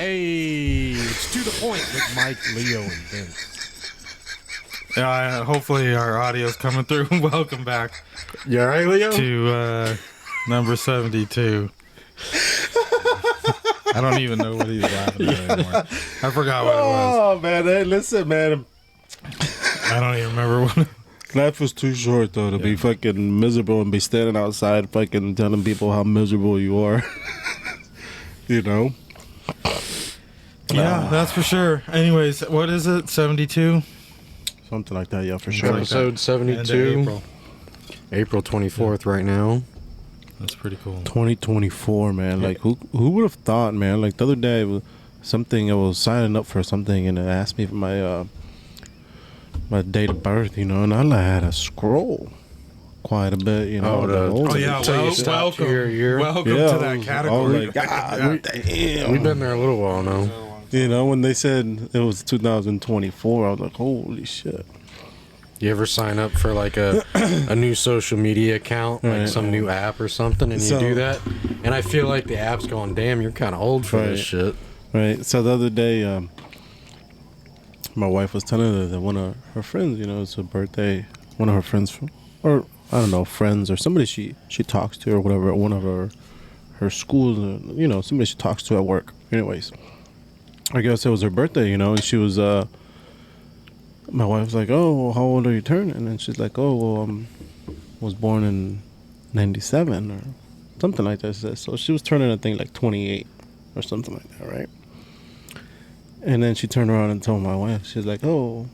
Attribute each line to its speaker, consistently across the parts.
Speaker 1: Hey, it's To The Point with Mike, Leo, and Vince.
Speaker 2: Yeah, hopefully our audio's coming through. Welcome back.
Speaker 1: You all right, Leo?
Speaker 2: To number 72. I don't even know what he's laughing at anymore. I forgot what it was.
Speaker 1: Oh, man. Hey, listen, man.
Speaker 2: I don't even remember what.
Speaker 1: Life was too short, though, to be fucking miserable and be standing outside fucking telling people how miserable you are. You know?
Speaker 2: Yeah, that's for sure. Anyways, what is it? 72?
Speaker 1: Something like that, yeah, for sure.
Speaker 3: Episode 72. April 24th right now.
Speaker 2: That's pretty cool.
Speaker 1: 2024, man. Like, who would have thought, man? Like, the other day, I was signing up for something, and it asked me for my date of birth, you know, and I had to scroll quite a bit, you know.
Speaker 2: Welcome to that category.
Speaker 1: Like, God, damn.
Speaker 3: We've been there a little while now.
Speaker 1: You know, when they said it was 2024, I was like, holy shit.
Speaker 3: You ever sign up for like a new social media account, like some new app or something, and you do that? And I feel like the app's going, damn, you're kind of old for this shit.
Speaker 1: Right. So the other day, my wife was telling her that one of her friends, you know, it's her birthday, one of her friends, or I don't know, friends or somebody she talks to or whatever at one of her schools, you know, somebody she talks to at work. Anyways, I guess it was her birthday, you know, and she was, my wife was like, oh, well, how old are you turning? And then she's like, oh, well, was born in 97 or something like that. So she was turning, I think, like 28 or something like that, right? And then she turned around and told my wife, she's like, oh,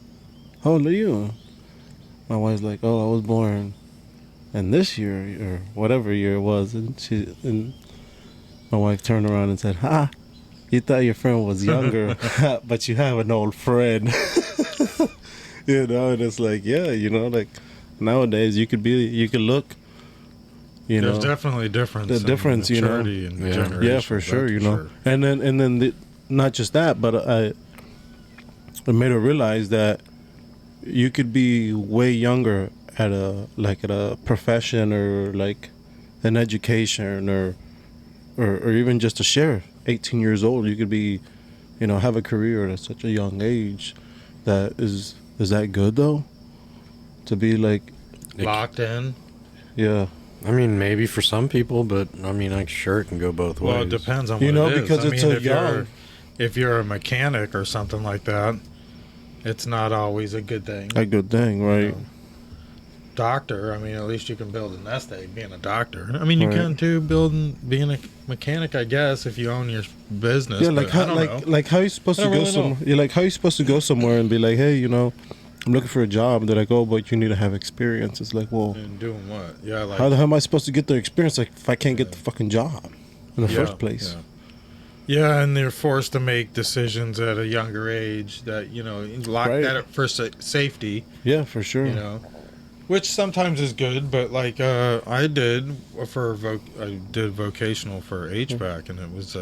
Speaker 1: how old are you? My wife's like, oh, I was born in this year or whatever year it was. And my wife turned around and said, ha, you thought your friend was younger, but you have an old friend. You know, and it's like, yeah, you know, like nowadays you could look, you know.
Speaker 2: There's definitely a difference.
Speaker 1: The difference, you know. Yeah, for sure, you know. And then not just that, but I made her realize that you could be way younger at a profession or like an education or even just a sheriff. 18 years old, you could be, you know, have a career at such a young age. That is that good though? To be like
Speaker 2: locked in?
Speaker 1: Yeah.
Speaker 3: I mean, maybe for some people, but I mean, I'm sure it can go both ways.
Speaker 2: Well, it depends on what
Speaker 1: you know,
Speaker 2: it is.
Speaker 1: because it's so young.
Speaker 2: If you're a mechanic or something like that, it's not always a good thing.
Speaker 1: A good thing, right?
Speaker 2: You know, doctor, I mean, at least you can build a nest egg being a doctor. I mean, you can too being a mechanic, I guess, if you own your business.
Speaker 1: Yeah, like how you supposed to go somewhere? Yeah, like how you supposed to go somewhere and be like, hey, you know, I'm looking for a job. And they're like, oh, but you need to have experience. It's like, well,
Speaker 2: and doing what? Yeah, like
Speaker 1: how the hell am I supposed to get the experience? Like if I can't get the fucking job in the first place.
Speaker 2: Yeah, and they're forced to make decisions at a younger age that, you know, lock that up for safety.
Speaker 1: Yeah, for sure.
Speaker 2: You know, which sometimes is good, but like I did vocational for HVAC, and it was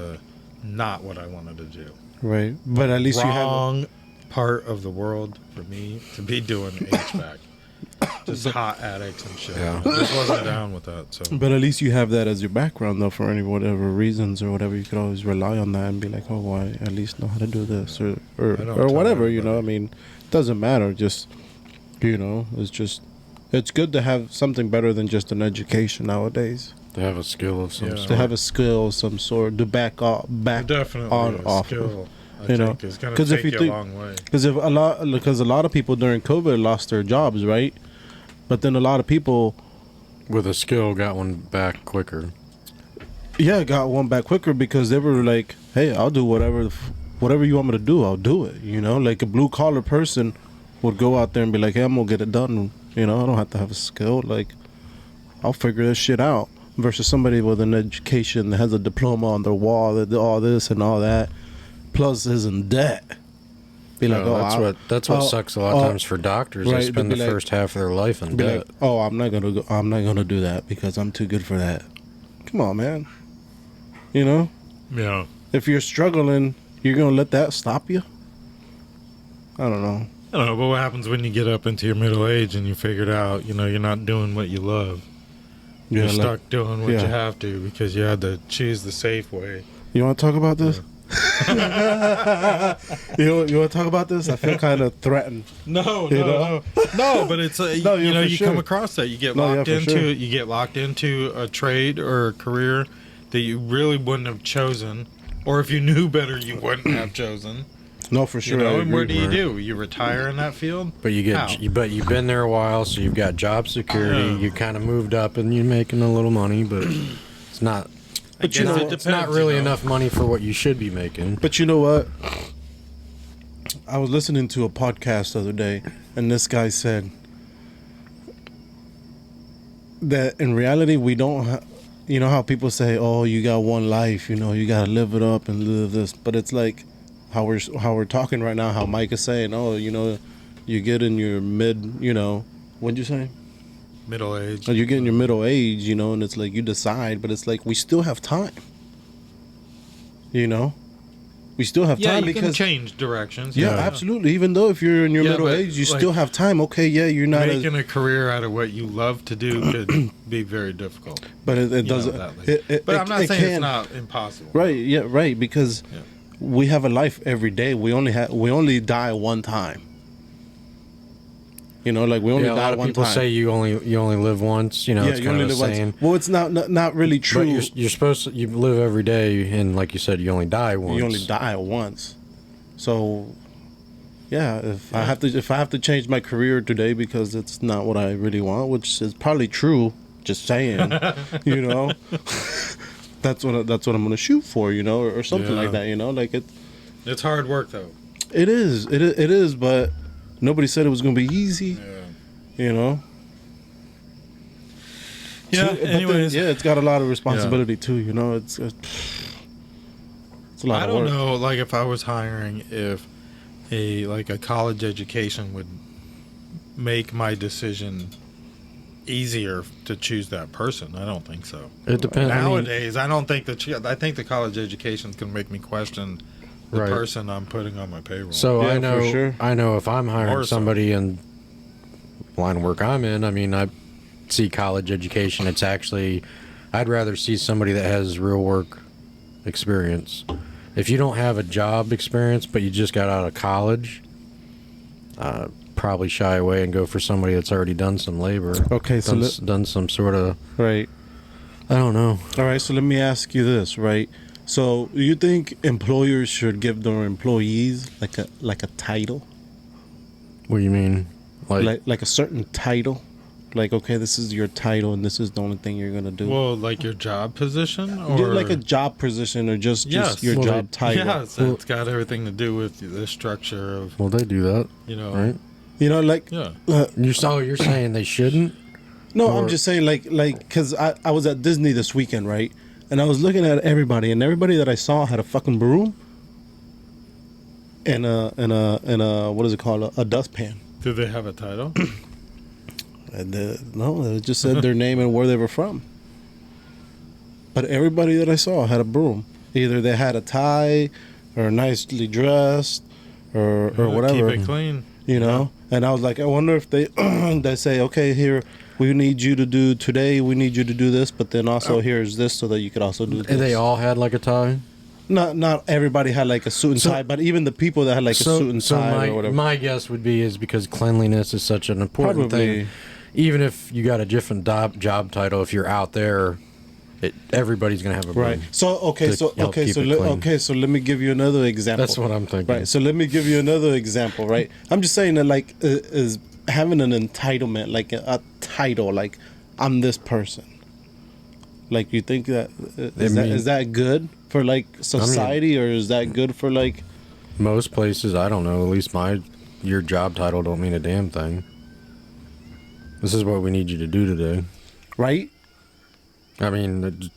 Speaker 2: not what I wanted to do.
Speaker 1: Right, but at least
Speaker 2: wrong part of the world for me to be doing HVAC. Just hot attics and shit. Yeah. I just wasn't down with that. So,
Speaker 1: but at least you have that as your background, though, for any whatever reasons or whatever. You could always rely on that and be like, oh, well, I at least know how to do this or whatever. You know, I mean, it doesn't matter. Just, you know, it's good to have something better than just an education nowadays.
Speaker 3: To have a skill of some sort.
Speaker 1: To have a skill of some sort to back
Speaker 2: definitely
Speaker 1: off
Speaker 2: skill.
Speaker 1: You know,
Speaker 2: it's going to take you a long way.
Speaker 1: Because a lot of people during COVID lost their jobs, right? But then a lot of people
Speaker 3: with a skill got one back quicker.
Speaker 1: Yeah, got one back quicker because they were like, "Hey, I'll do whatever you want me to do. I'll do it." You know, like a blue collar person would go out there and be like, "Hey, I'm gonna get it done." You know, I don't have to have a skill. Like, I'll figure this shit out. Versus somebody with an education that has a diploma on their wall that did all this and all that, plus is in debt. Be like,
Speaker 3: that's what sucks a lot of times for doctors. Right, they spend the first half of their life in debt.
Speaker 1: Like, oh, I'm not gonna do that because I'm too good for that. Come on, man. You know?
Speaker 2: Yeah.
Speaker 1: If you're struggling, you're gonna let that stop you? I don't know.
Speaker 2: I don't know, but what happens when you get up into your middle age and you figured out, you know, you're not doing what you love? You're stuck doing what you have to because you had to choose the safe way.
Speaker 1: You want to talk about this? You want to talk about this? I feel kind of threatened.
Speaker 2: No,
Speaker 1: You know?
Speaker 2: no. But it's
Speaker 1: No, yeah,
Speaker 2: you know
Speaker 1: for
Speaker 2: you
Speaker 1: sure.
Speaker 2: come across that you get
Speaker 1: No, yeah,
Speaker 2: locked
Speaker 1: for
Speaker 2: into
Speaker 1: sure.
Speaker 2: you get locked into a trade or a career that you really wouldn't have chosen, or if you knew better, you wouldn't have chosen.
Speaker 1: No, for sure.
Speaker 2: You know,
Speaker 1: I
Speaker 2: and what
Speaker 1: agree.
Speaker 2: do you do? You retire in that field?
Speaker 3: But you
Speaker 2: How?
Speaker 3: get, but you've been there a while, so you've got job security.
Speaker 2: Yeah.
Speaker 3: You kind of moved up, and you're making a little money, but it's not.
Speaker 1: But you
Speaker 2: guess
Speaker 1: know,
Speaker 2: it
Speaker 3: It's not
Speaker 2: depends,
Speaker 3: really
Speaker 2: you know?
Speaker 3: enough money for what you should be making.
Speaker 1: But you know what? I was listening to a podcast the other day, and this guy said that in reality we don't. You know how people say, "Oh, you got one life. You know, you gotta live it up and live this." But it's like how we're talking right now. How Mike is saying, "Oh, you know, you get in your mid. You know, what'd you say?
Speaker 2: Middle age.
Speaker 1: You get in your middle age. You know, and it's like you decide, but it's like we still have time. You know, we still have
Speaker 2: Yeah,
Speaker 1: time
Speaker 2: you can
Speaker 1: because."
Speaker 2: change directions.
Speaker 1: Yeah, absolutely. Even though if you're in your
Speaker 2: Yeah,
Speaker 1: middle
Speaker 2: but,
Speaker 1: age, you
Speaker 2: like,
Speaker 1: still have time. Okay, yeah, you're not as,
Speaker 2: Making a career out of what you love to do could be very difficult.
Speaker 1: but it
Speaker 2: You know,
Speaker 1: doesn't.
Speaker 2: that like-
Speaker 1: It,
Speaker 2: but
Speaker 1: it-
Speaker 2: I'm not
Speaker 1: it
Speaker 2: saying it's
Speaker 1: can.
Speaker 2: not impossible.
Speaker 1: Right. Yeah. Right. Because
Speaker 2: Yeah.
Speaker 1: we have a life every day. We only die one time. You know, like we only
Speaker 3: Yeah, a
Speaker 1: die
Speaker 3: lot of
Speaker 1: one
Speaker 3: people
Speaker 1: time.
Speaker 3: say you only live once. You know,
Speaker 1: yeah,
Speaker 3: it's
Speaker 1: you
Speaker 3: kind
Speaker 1: only
Speaker 3: of a
Speaker 1: live once.
Speaker 3: saying.
Speaker 1: Well, it's not really
Speaker 3: But
Speaker 1: true.
Speaker 3: you're supposed to you live every day, and like you said, you only die once.
Speaker 1: You only die once. So, yeah, if I have to change my career today because it's not what I really want, which is probably true. Just saying, you know, that's what I'm gonna shoot for, you know, or something
Speaker 2: Yeah.
Speaker 1: like that, you know, like
Speaker 2: It's hard work though.
Speaker 1: it is, but nobody said it was gonna be easy, you know.
Speaker 2: Yeah.
Speaker 1: But then,
Speaker 2: Anyways,
Speaker 1: yeah, it's got a lot of responsibility too, you know. It's a lot
Speaker 2: I
Speaker 1: of
Speaker 2: don't
Speaker 1: work.
Speaker 2: know. Like if I was hiring, if a college education would make my decision easier to choose that person. I don't think so.
Speaker 3: It depends.
Speaker 2: Nowadays, I don't think I think the college education can make me question the
Speaker 3: Right.
Speaker 2: person I'm putting on my payroll.
Speaker 3: So
Speaker 1: Yeah,
Speaker 3: I
Speaker 1: for
Speaker 3: know,
Speaker 1: sure.
Speaker 3: I know if I'm hiring
Speaker 2: More so.
Speaker 3: somebody in line of work I'm in, I mean, I see college education. It's actually, I'd rather see somebody that has real work experience. If you don't have a job experience, but you just got out of college, probably shy away and go for somebody that's already done some labor.
Speaker 1: Okay, so
Speaker 3: done some sort of,
Speaker 1: right.
Speaker 3: I don't know.
Speaker 1: All right, so let me ask you this, right? So, do you think employers should give their employees like a title,
Speaker 3: What do you mean?
Speaker 1: like a certain title? Like, okay, this is your title, and this is the only thing you're gonna do.
Speaker 2: well, like your job position, or
Speaker 1: Yeah, like a job position, or just
Speaker 2: Yes.
Speaker 1: your
Speaker 3: Well,
Speaker 1: job
Speaker 3: they-
Speaker 1: title.
Speaker 2: yeah, so it's got everything to do with the structure of
Speaker 3: Well, they do that,
Speaker 1: Oh.
Speaker 3: right?
Speaker 1: You know, like
Speaker 2: yeah.
Speaker 3: You're saying they shouldn't?
Speaker 1: no,
Speaker 3: Or-
Speaker 1: I'm just saying like because I was at Disney this weekend, right? And I was looking at everybody, and everybody that I saw had a fucking broom and a what is it called, a dustpan.
Speaker 2: Do they have a title?
Speaker 1: And no, it just said their name and where they were from. But everybody that I saw had a broom. Either they had a tie, or nicely dressed, or whatever.
Speaker 2: Keep it clean.
Speaker 1: You know. And I was like, I wonder if they they say, okay, here we need you to do today. We need you to do this, but then also here's this so that you could also do this.
Speaker 3: And they all had like a tie?
Speaker 1: Not everybody had like a suit and tie, but even the people that had like a suit and tie or whatever.
Speaker 3: my guess would be is because cleanliness is such an important
Speaker 1: Probably.
Speaker 3: thing. Even if you got a different job title, if you're out there, everybody's gonna have a broom.
Speaker 1: Right. So okay.
Speaker 3: to
Speaker 1: So
Speaker 3: help
Speaker 1: okay.
Speaker 3: keep
Speaker 1: So
Speaker 3: it clean.
Speaker 1: so let me give you another example.
Speaker 3: That's what I'm thinking.
Speaker 1: Right. So let me give you another example. Right. I'm just saying that like is having an entitlement, like a title, like I'm this person. Like you think that is that good for like society, or is that good for like
Speaker 3: Most places, I don't know. At least your job title don't mean a damn thing. This is what we need you to do today.
Speaker 1: right?
Speaker 3: I mean,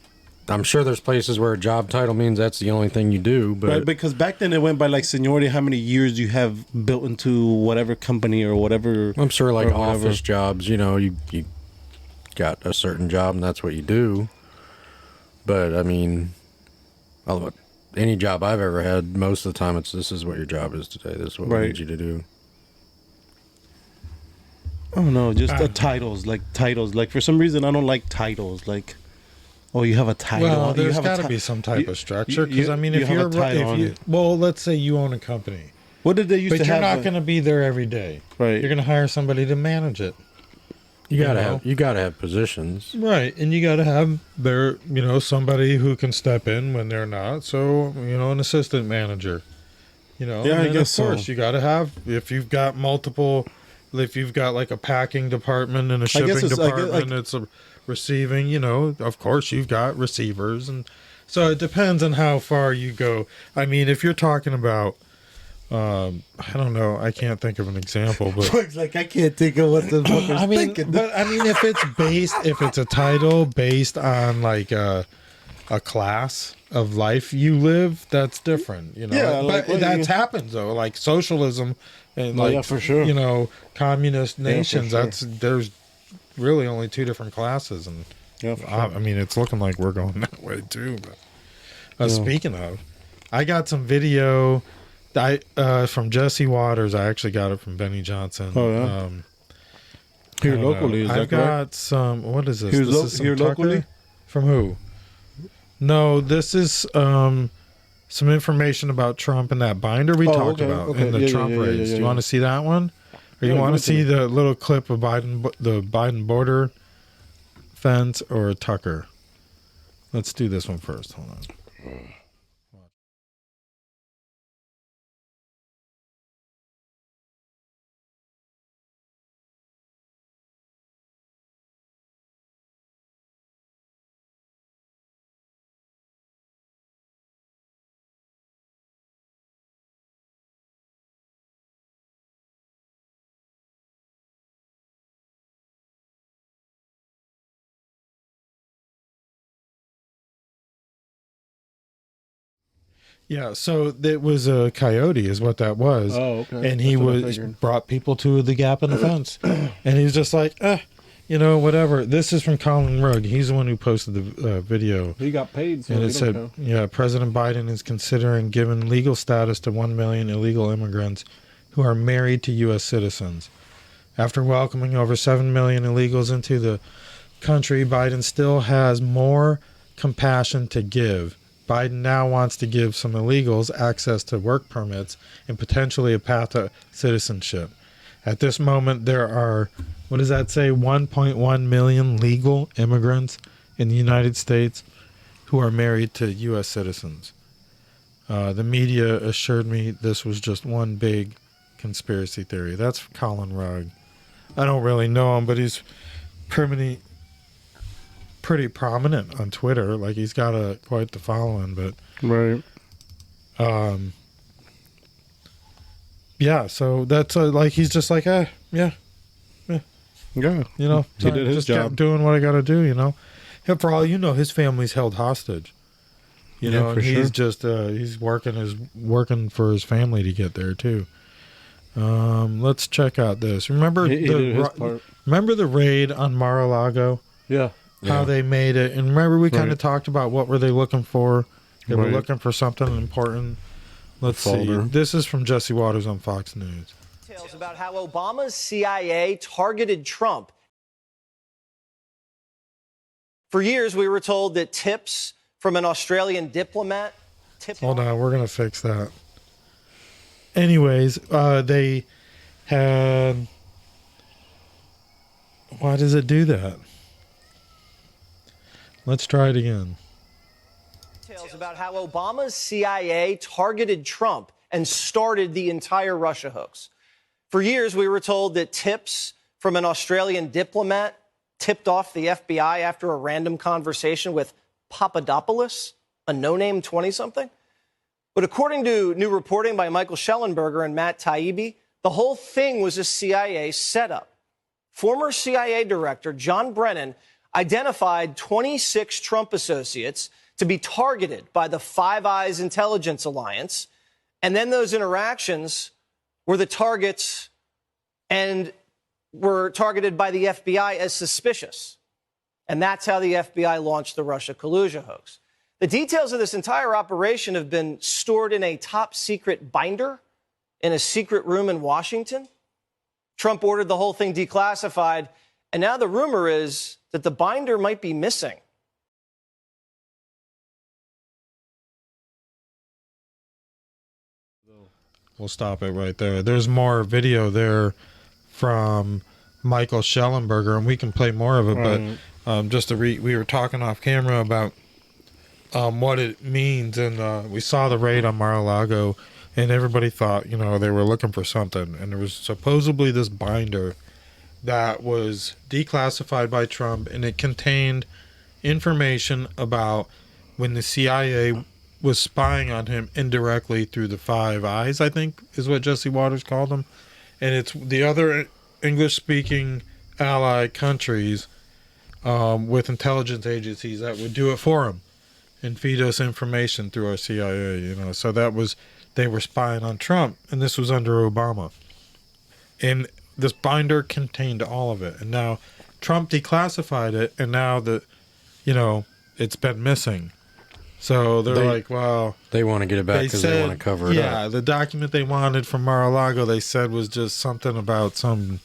Speaker 3: I'm sure there's places where a job title means that's the only thing you do, but
Speaker 1: Right, because back then it went by like seniority, how many years you have built into whatever company or whatever.
Speaker 3: I'm sure like
Speaker 1: or whatever.
Speaker 3: office jobs, you know, you got a certain job and that's what you do. But I mean, any job I've ever had, most of the time this is what your job is today. This is what we
Speaker 1: Right.
Speaker 3: need you to do.
Speaker 1: I don't know, just the titles. Like for some reason, I don't like titles. Like Oh, you have a title.
Speaker 2: Well,
Speaker 1: You
Speaker 2: there's
Speaker 1: have a
Speaker 2: got to
Speaker 1: ti-
Speaker 2: be some type
Speaker 1: you-
Speaker 2: of structure.
Speaker 1: you-
Speaker 2: Because I mean,
Speaker 1: you
Speaker 2: if
Speaker 1: have a
Speaker 2: you're
Speaker 1: title on
Speaker 2: if you
Speaker 1: it.
Speaker 2: well, let's say you own a company,
Speaker 1: What did they used
Speaker 2: but
Speaker 1: to
Speaker 2: you're
Speaker 1: have?
Speaker 2: not going to be there every day.
Speaker 1: Right.
Speaker 2: You're going to hire somebody to manage it.
Speaker 3: You gotta
Speaker 2: know?
Speaker 3: have positions.
Speaker 2: Right, and you got to have there, somebody who can step in when they're not. So, an assistant manager.
Speaker 1: Yeah,
Speaker 2: and
Speaker 1: I
Speaker 2: then
Speaker 1: guess
Speaker 2: of course
Speaker 1: so.
Speaker 2: you got to have if you've got like a packing department and a shipping
Speaker 1: it's- I guess,
Speaker 2: department, it's a receiving. Of course you've got receivers, and so it depends on how far you go. I mean, if you're talking about I don't know. I can't think of an example, but
Speaker 1: Like, I can't think of what the fucker's
Speaker 2: I mean,
Speaker 1: thinking.
Speaker 2: if it's a title based on like a class of life you live, that's different,
Speaker 1: Yeah, like,
Speaker 2: but
Speaker 1: what
Speaker 2: that's
Speaker 1: you-
Speaker 2: happened though, like socialism and
Speaker 1: Oh, yeah, for sure.
Speaker 2: communist nations.
Speaker 1: sure.
Speaker 2: There's really only two different classes, and
Speaker 1: Yeah, for
Speaker 2: I mean, it's looking like we're going that way too. But speaking of, I got some video. From Jesse Waters. I actually got it from Benny Johnson.
Speaker 1: Oh, yeah? Here
Speaker 2: I don't
Speaker 1: locally,
Speaker 2: know.
Speaker 1: is
Speaker 2: I've
Speaker 1: that correct?
Speaker 2: got some. What is this?
Speaker 1: Here
Speaker 2: This is some
Speaker 1: here
Speaker 2: Tucker?
Speaker 1: locally?
Speaker 2: From who? No, this is some information about Trump and that binder we talked about in the Trump raids. Do you want to see that one, or you
Speaker 1: Yeah,
Speaker 2: want
Speaker 1: go
Speaker 2: to see
Speaker 1: to
Speaker 2: the little clip of the Biden border fence, or Tucker? Let's do this one first. Hold on. Yeah, so it was a coyote, is what that was.
Speaker 1: Oh, okay.
Speaker 2: And he
Speaker 1: That's what I
Speaker 2: was
Speaker 1: figured.
Speaker 2: brought people to the gap in the fence, and he's just like, whatever. This is from Colin Rugg. He's the one who posted the video,
Speaker 1: He got paid, so
Speaker 2: and
Speaker 1: we
Speaker 2: it
Speaker 1: don't
Speaker 2: said,
Speaker 1: know.
Speaker 2: "Yeah, President Biden is considering giving legal status to 1 million illegal immigrants who are married to U.S. citizens. After welcoming over 7 million illegals into the country, Biden still has more compassion to give. Biden now wants to give some illegals access to work permits and potentially a path to citizenship. At this moment, there are, what does that say, 1.1 million legal immigrants in the United States who are married to U.S. citizens. The media assured me this was just one big conspiracy theory." That's Colin Rugg. I don't really know him, but he's pretty prominent on Twitter. Like, he's got quite the following, but
Speaker 1: Right.
Speaker 2: yeah, so that's like, he's just like, yeah,
Speaker 1: Yeah.
Speaker 2: he
Speaker 1: did his
Speaker 2: just
Speaker 1: job.
Speaker 2: kept doing what I got to do, And for all you know, his family's held hostage,
Speaker 1: Yeah,
Speaker 2: and
Speaker 1: for
Speaker 2: he's
Speaker 1: sure.
Speaker 2: just he's working for his family to get there too. Let's check out this. Remember
Speaker 1: He did his part.
Speaker 2: remember the raid on Mar-a-Lago?
Speaker 1: Yeah.
Speaker 2: How
Speaker 3: Yeah.
Speaker 2: they made it, and remember we kind
Speaker 1: Right.
Speaker 2: of talked about what were they looking for? They were
Speaker 1: Right.
Speaker 2: looking for something important. Let's see.
Speaker 1: folder.
Speaker 2: This is from Jesse Waters on Fox News.
Speaker 4: Details about how Obama's CIA targeted Trump. For years, we were told that tips from an Australian diplomat.
Speaker 2: Hold on, we're gonna fix that. Anyways, they had. Why does it do that? Let's try it again.
Speaker 4: Details about how Obama's CIA targeted Trump and started the entire Russia hoax. For years, we were told that tips from an Australian diplomat tipped off the FBI after a random conversation with Papadopoulos, a no-name 20-something. But according to new reporting by Michael Schellenberger and Matt Taibbi, the whole thing was a CIA setup. Former CIA Director John Brennan identified 26 Trump associates to be targeted by the Five Eyes Intelligence Alliance. And then those interactions were the targets and were targeted by the FBI as suspicious. And that's how the FBI launched the Russia collusion hoax. The details of this entire operation have been stored in a top secret binder in a secret room in Washington. Trump ordered the whole thing declassified. And now the rumor is that the binder might be missing.
Speaker 2: we'll stop it right there. There's more video there from Michael Schellenberger, and we can play more of it.
Speaker 1: Right.
Speaker 2: But just to we were talking off camera about what it means, and we saw the raid on Mar-a-Lago, and everybody thought, you know, they were looking for something, and there was supposedly this binder that was declassified by Trump, and it contained information about when the CIA was spying on him indirectly through the Five Eyes, I think is what Jesse Waters called them. And it's the other English-speaking ally countries with intelligence agencies that would do it for him and feed us information through our CIA, you know. So that was, they were spying on Trump, and this was under Obama. And this binder contained all of it. And now Trump declassified it, and now it's been missing. So they're like, well,
Speaker 3: they want to get it back because they want to cover it up.
Speaker 2: Yeah, the document they wanted from Mar-a-Lago, they said was just something about some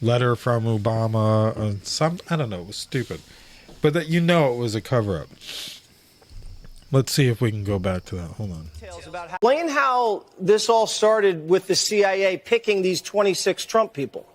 Speaker 2: letter from Obama and I don't know, it was stupid. But that, you know, it was a cover-up. Let's see if we can go back to that. Hold on.
Speaker 4: Explain how this all started with the CIA picking these 26 Trump people.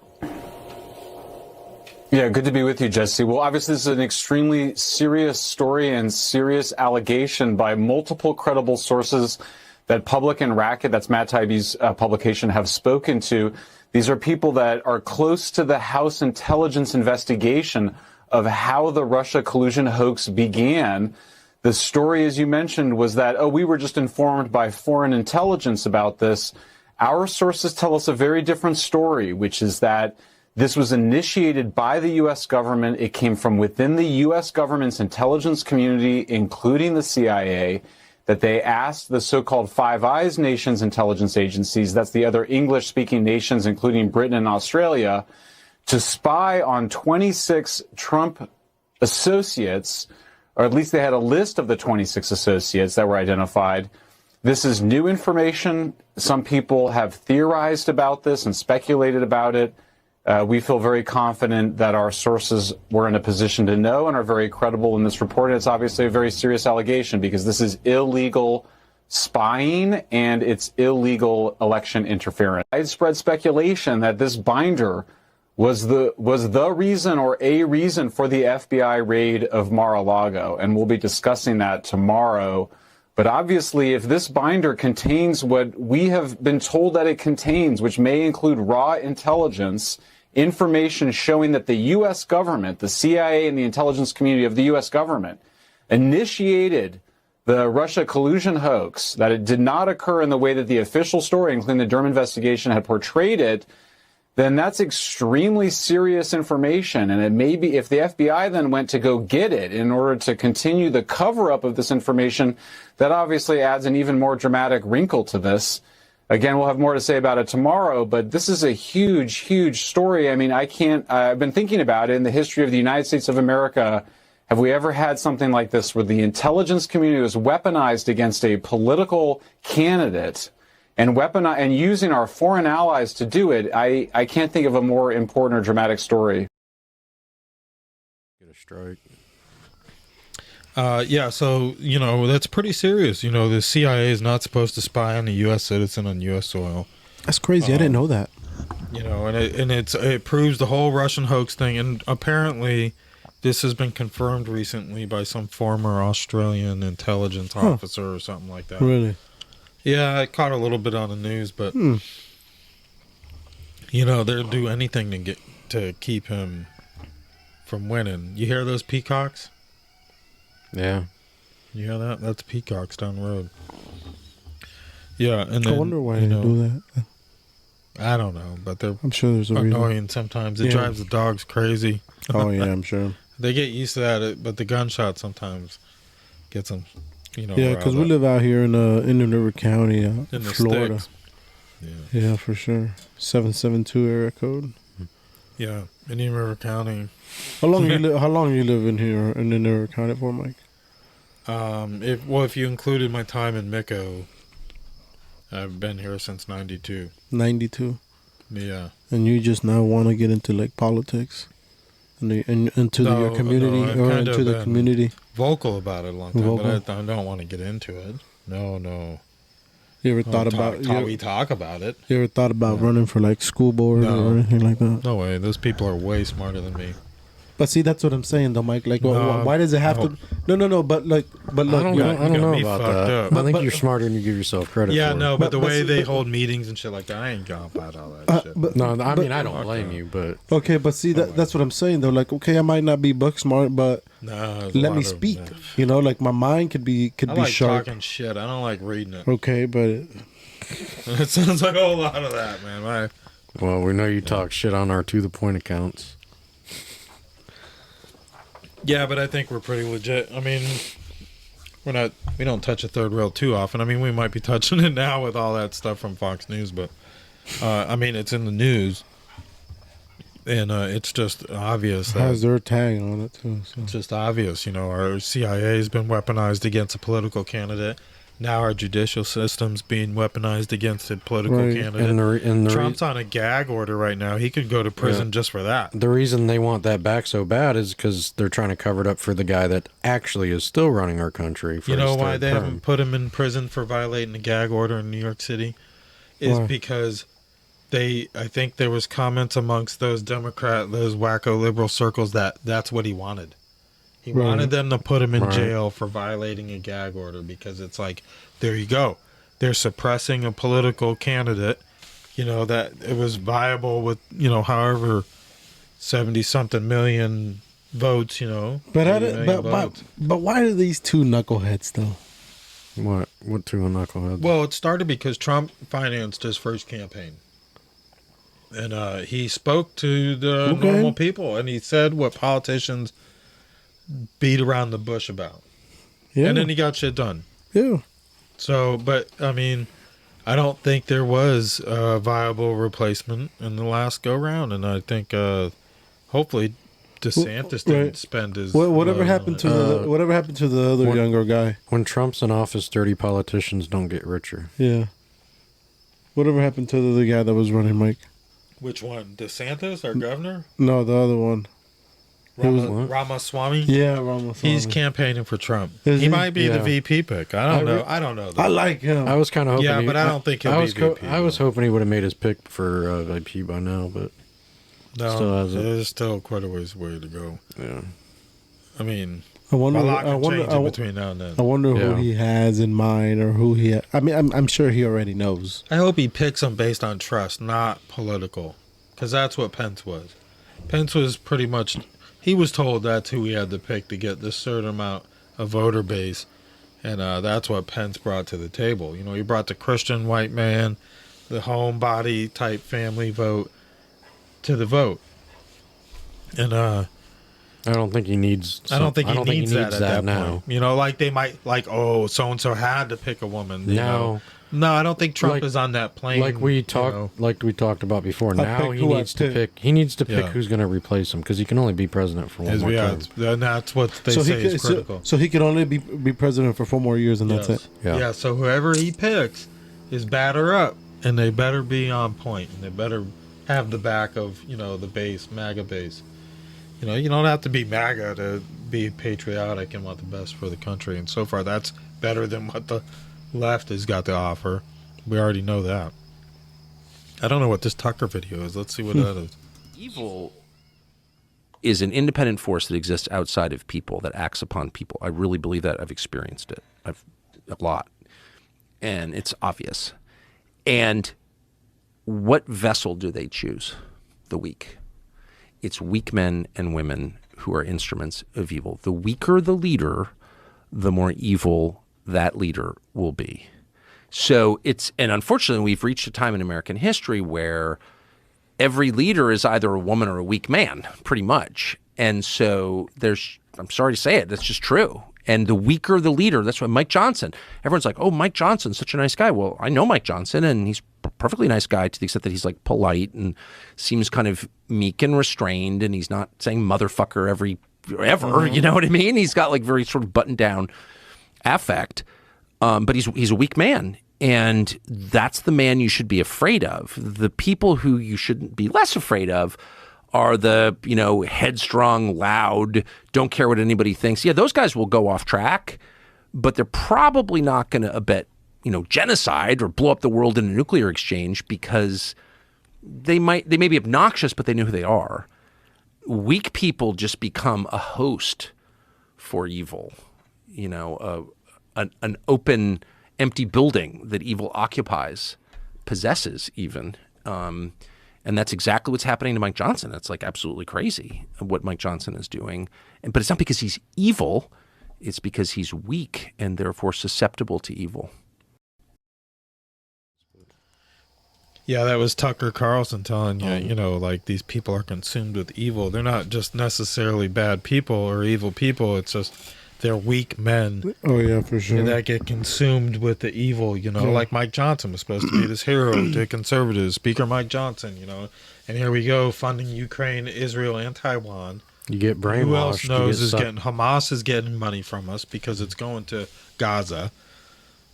Speaker 5: Yeah, good to be with you, Jesse. Well, obviously, this is an extremely serious story and serious allegation by multiple credible sources that Public and Racket, that's Matt Taibbi's publication, have spoken to. These are people that are close to the House intelligence investigation of how the Russia collusion hoax began. The story, as you mentioned, was that, we were just informed by foreign intelligence about this. Our sources tell us a very different story, which is that this was initiated by the U.S. government. It came from within the U.S. government's intelligence community, including the CIA, that they asked the so-called Five Eyes nations intelligence agencies, that's the other English-speaking nations, including Britain and Australia, to spy on 26 Trump associates, or at least they had a list of the 26 associates that were identified. This is new information. Some people have theorized about this and speculated about it. We feel very confident that our sources were in a position to know and are very credible in this report. And it's obviously a very serious allegation because this is illegal spying and it's illegal election interference. Widespread speculation that this binder was the reason or a reason for the FBI raid of Mar-a-Lago, and we'll be discussing that tomorrow. But obviously, if this binder contains what we have been told that it contains, which may include raw intelligence, information showing that the U.S. government, the CIA and the intelligence community of the U.S. government, initiated the Russia collusion hoax, that it did not occur in the way that the official story, including the Durham investigation, had portrayed it, then that's extremely serious information. And it may be, if the FBI then went to go get it in order to continue the cover-up of this information, that obviously adds an even more dramatic wrinkle to this. Again, we'll have more to say about it tomorrow, but this is a huge, huge story. I mean, I've been thinking about it in the history of the United States of America. Have we ever had something like this where the intelligence community was weaponized against a political candidate and using our foreign allies to do it? I can't think of a more important or dramatic story.
Speaker 3: Get a strike.
Speaker 2: Yeah, so, you know, that's pretty serious. You know, the CIA is not supposed to spy on a U.S. citizen on U.S. soil.
Speaker 1: That's crazy. I didn't know that.
Speaker 2: You know, and it proves the whole Russian hoax thing. And apparently this has been confirmed recently by some former Australian intelligence officer or something like that.
Speaker 1: Really?
Speaker 2: Yeah, I caught a little bit on the news, but, you know, they'll do anything to keep him from winning. You hear those peacocks?
Speaker 3: Yeah.
Speaker 2: You hear that? That's peacocks down the road. Yeah, and then,
Speaker 1: I wonder why they do that.
Speaker 2: I don't know, but
Speaker 1: I'm sure there's a
Speaker 2: annoying
Speaker 1: reason.
Speaker 2: sometimes. It drives the dogs crazy.
Speaker 1: Oh, yeah, I'm sure.
Speaker 2: They get used to that, but the gunshot sometimes gets them, you know.
Speaker 1: Yeah, because we live out here in Indian River County,
Speaker 2: in the
Speaker 1: Florida.
Speaker 2: sticks.
Speaker 1: Yeah, for sure. 772 area code.
Speaker 2: Yeah, Indian River County.
Speaker 1: How long you live in here in Indian River County for, Mike?
Speaker 2: If you included my time in Miko, I've been here since 92.
Speaker 1: 92.
Speaker 2: Yeah.
Speaker 1: And you just now want to get into like politics, into your community
Speaker 2: I've
Speaker 1: or
Speaker 2: kind
Speaker 1: into
Speaker 2: of
Speaker 1: the
Speaker 2: been
Speaker 1: community.
Speaker 2: Vocal about it a long time,
Speaker 1: Vocal.
Speaker 2: but I don't want to get into it. No.
Speaker 1: You ever thought about?
Speaker 2: We talk about it.
Speaker 1: You ever thought about running for like school board or anything like that?
Speaker 2: No way. Those people are way smarter than me.
Speaker 1: But see, that's what I'm saying, though, Mike. Like,
Speaker 2: No,
Speaker 1: why does it have to? No. But look,
Speaker 3: I don't know
Speaker 2: me
Speaker 3: about
Speaker 2: fucked
Speaker 3: that.
Speaker 2: up.
Speaker 3: I think
Speaker 1: But-
Speaker 3: you're smarter than you give yourself credit
Speaker 2: Yeah,
Speaker 3: for.
Speaker 2: no, but the
Speaker 1: But
Speaker 2: way
Speaker 1: see,
Speaker 2: they
Speaker 1: but-
Speaker 2: hold meetings and shit like that, I ain't gonna about all that shit.
Speaker 1: but,
Speaker 3: No, I mean, I
Speaker 2: Fuck
Speaker 3: don't blame
Speaker 2: that.
Speaker 3: you, but
Speaker 1: okay, but see, that's what I'm saying, though. Like, okay, I might not be book smart, but
Speaker 2: No, there's a
Speaker 1: let
Speaker 2: lot
Speaker 1: me
Speaker 2: of-
Speaker 1: speak.
Speaker 2: nah.
Speaker 1: You know, like my mind could be
Speaker 2: I like
Speaker 1: sharp.
Speaker 2: talking shit. I don't like reading it.
Speaker 1: Okay, but
Speaker 2: It sounds like a whole lot of that, man.
Speaker 3: well, we know you talk shit on our to the point accounts.
Speaker 2: Yeah, but I think we're pretty legit. I mean, we don't touch a third rail too often. I mean, we might be touching it now with all that stuff from Fox News, but I mean, it's in the news, and it's just obvious
Speaker 1: it
Speaker 2: that
Speaker 1: has their tag on it too. So.
Speaker 2: it's just obvious. You know, our CIA has been weaponized against a political candidate. Now our judicial system's being weaponized against a political
Speaker 1: Right.
Speaker 2: candidate.
Speaker 3: And the
Speaker 2: Trump's on a gag order right now. He could go to prison just for that.
Speaker 3: the reason they want that back so bad is because they're trying to cover it up for the guy that actually is still running our country. For
Speaker 2: You know
Speaker 3: his
Speaker 2: why
Speaker 3: third
Speaker 2: they
Speaker 3: term.
Speaker 2: haven't put him in prison for violating the gag order in New York City? Is
Speaker 1: Why?
Speaker 2: because I think there was comments amongst those those wacko liberal circles that's what he wanted. He
Speaker 1: Right.
Speaker 2: wanted them to put him in
Speaker 3: Right.
Speaker 2: jail for violating a gag order because it's like, there you go. They're suppressing a political candidate, you know, that it was viable with, you know, however 70-something million votes, you know.
Speaker 1: But
Speaker 2: 80 million votes.
Speaker 1: but why are these two knuckleheads though?
Speaker 3: What two knuckleheads?
Speaker 2: Well, it started because Trump financed his first campaign. And he spoke to the
Speaker 1: Okay.
Speaker 2: normal people, and he said what politicians beat around the bush about.
Speaker 1: Yeah,
Speaker 2: And then he got shit done.
Speaker 1: yeah.
Speaker 2: So, but, I mean, I don't think there was a viable replacement in the last go-round. And I think hopefully DeSantis didn't
Speaker 1: right.
Speaker 2: spend his...
Speaker 1: Whatever
Speaker 2: money
Speaker 1: happened
Speaker 2: on
Speaker 1: to
Speaker 2: it.
Speaker 1: whatever happened to the other
Speaker 3: what-
Speaker 1: younger guy?
Speaker 3: When Trump's in office, dirty politicians don't get richer.
Speaker 1: Yeah. Whatever happened to the other guy that was running, Mike?
Speaker 2: Which one? DeSantis, our governor?
Speaker 1: No, the other one.
Speaker 3: what?
Speaker 2: Ramaswamy?
Speaker 1: Yeah, Ramos.
Speaker 2: He's campaigning for Trump.
Speaker 1: Is
Speaker 2: He
Speaker 1: he?
Speaker 2: might be the
Speaker 3: Yeah.
Speaker 2: VP pick. I don't know. I don't know.
Speaker 1: I like him.
Speaker 3: I was kind of hoping.
Speaker 2: Yeah, but I don't think he'll be VP,
Speaker 3: I was hoping he would have made his pick for VP by now, but
Speaker 2: No,
Speaker 3: Still hasn't.
Speaker 2: there's still quite a ways way to go.
Speaker 3: yeah.
Speaker 2: I mean,
Speaker 1: I wonder.
Speaker 2: a lot
Speaker 1: I
Speaker 2: can
Speaker 1: wonder.
Speaker 2: change
Speaker 1: I,
Speaker 2: in
Speaker 1: wo-
Speaker 2: between now and then.
Speaker 1: I wonder
Speaker 3: Yeah.
Speaker 1: who he has in mind, or who he. I mean, I'm sure he already knows.
Speaker 2: I hope he picks him based on trust, not political, because that's what Pence was. Pence was pretty much, he was told that's who he had to pick to get this certain amount of voter base, and that's what Pence brought to the table. You know, he brought the Christian white man, the homebody type family vote to the vote, and
Speaker 3: I don't think he needs.
Speaker 2: I don't think he needs that at that
Speaker 3: now.
Speaker 2: point. You know, like they might, like, oh, so and so had to pick a woman. You know?
Speaker 3: No.
Speaker 2: No, I don't think Trump
Speaker 3: Like-
Speaker 2: is on that plane.
Speaker 3: Like we
Speaker 2: you
Speaker 3: talked,
Speaker 2: know.
Speaker 3: like we talked about before.
Speaker 1: I
Speaker 3: Now
Speaker 1: pick
Speaker 3: he
Speaker 1: who I
Speaker 3: needs to
Speaker 1: pick.
Speaker 3: pick. He needs to pick
Speaker 2: Yeah.
Speaker 3: who's going to replace him because he can only be president for one
Speaker 2: Is,
Speaker 3: more
Speaker 2: yeah,
Speaker 3: term.
Speaker 2: and that's what they
Speaker 1: so
Speaker 2: say
Speaker 1: he could,
Speaker 2: is critical.
Speaker 1: so he could only be president for 4 more years, and that's
Speaker 2: Yes.
Speaker 1: it.
Speaker 3: Yeah.
Speaker 2: Yeah, so whoever he picks is batter up, and they better be on point, and they better have the back of, you know, the base, MAGA base. You know, you don't have to be MAGA to be patriotic and want the best for the country, and so far that's better than what the left has got to offer. We already know that. I don't know what this Tucker video is. Let's see what that is.
Speaker 6: Evil is an independent force that exists outside of people, that acts upon people. I really believe that. I've experienced it. A lot. And it's obvious. And what vessel do they choose? The weak. It's weak men and women who are instruments of evil. The weaker the leader, the more evil that leader will be. So and unfortunately, we've reached a time in American history where every leader is either a woman or a weak man, pretty much. And so I'm sorry to say it, that's just true. And the weaker the leader, that's why Mike Johnson, everyone's like, oh, Mike Johnson's such a nice guy. Well, I know Mike Johnson, and he's a perfectly nice guy to the extent that he's like polite and seems kind of meek and restrained, and he's not saying motherfucker ever, you know what I mean? He's got like very sort of buttoned down affect. But he's a weak man, and that's the man you should be afraid of. The people who you shouldn't be less afraid of are the, you know, headstrong, loud, don't care what anybody thinks. Yeah, those guys will go off track, but they're probably not going to abet genocide or blow up the world in a nuclear exchange because they may be obnoxious, but they know who they are. Weak people just become a host for evil, an open, empty building that evil occupies, possesses even. And that's exactly what's happening to Mike Johnson. That's like absolutely crazy what Mike Johnson is doing. But it's not because he's evil. It's because he's weak and therefore susceptible to evil.
Speaker 2: Yeah, that was Tucker Carlson telling you, like these people are consumed with evil. They're not just necessarily bad people or evil people. It's just they're weak men.
Speaker 1: Oh, yeah, for sure.
Speaker 2: That get consumed with the evil, like Mike Johnson was supposed to be this hero to conservatives, Speaker Mike Johnson, And here we go, funding Ukraine, Israel, and Taiwan.
Speaker 3: You get brainwashed.
Speaker 2: Who else knows Hamas is getting money from us because it's going to Gaza.